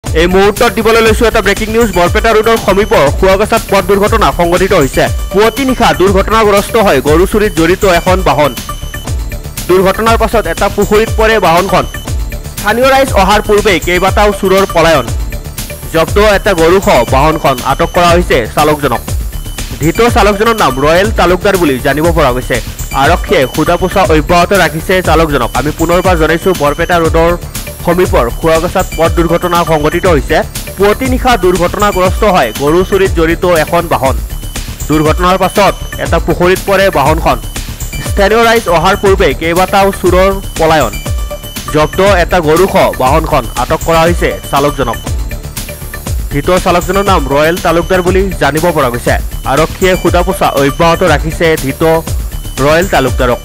এই মুহূৰ্তত দিবলৈ লৈছো এটা ব্ৰেকিং নিউজ। বৰপেটা ৰোডৰ সমীপৰ খুৱাগছাত পথ দুৰ্ঘটনা সংঘটিত হৈছে। পুৱতি নিশা দুৰ্ঘটনাগ্ৰস্ত হয় গৰু চুৰিত জড়িত এখন বাহন। দুৰ্ঘটনাৰ পাছত এটা পুখুৰীত পৰে বাহনখন। স্থানীয় ৰাইজ অহাৰ পূৰ্বেই কেইবাটাও চোৰৰ পলায়ন। জব্দ এটা গৰুসহ বাহনখন আটক কৰা হৈছে চালকজনক। ধৃত চালকজনৰ নাম ৰয়েল তালুকদাৰ বুলি জানিব পৰা গৈছে। আৰক্ষীয়ে সোধা পোছা অব্যাহত ৰাখিছে চালকজনক। আমি পুনৰবাৰ জনাইছো বৰপেটা ৰোডৰ সমীপৰ খুৱাগছাত পথ দুৰ্ঘটনা সংঘটিত হৈছে। পুৱতি নিশা দুৰ্ঘটনাগ্ৰস্ত হয় গৰু চুৰিত জড়িত এখন বাহন। দুৰ্ঘটনাৰ পাছত এটা পুখুৰীত পৰে বাহনখন। স্থানীয় ৰাইজ অহাৰ পূৰ্বে কেইবাটাও চোৰৰ পলায়ন। জব্দ এটা গৰুসহ বাহনখন আটক কৰা হৈছে চালকজনক। ধৃত চালকজনৰ নাম ৰয়েল তালুকদাৰ বুলি জানিব পৰা গৈছে। আৰক্ষীয়ে সোধা পোছা অব্যাহত ৰাখিছে ধৃত ৰয়েল তালুকদাৰক।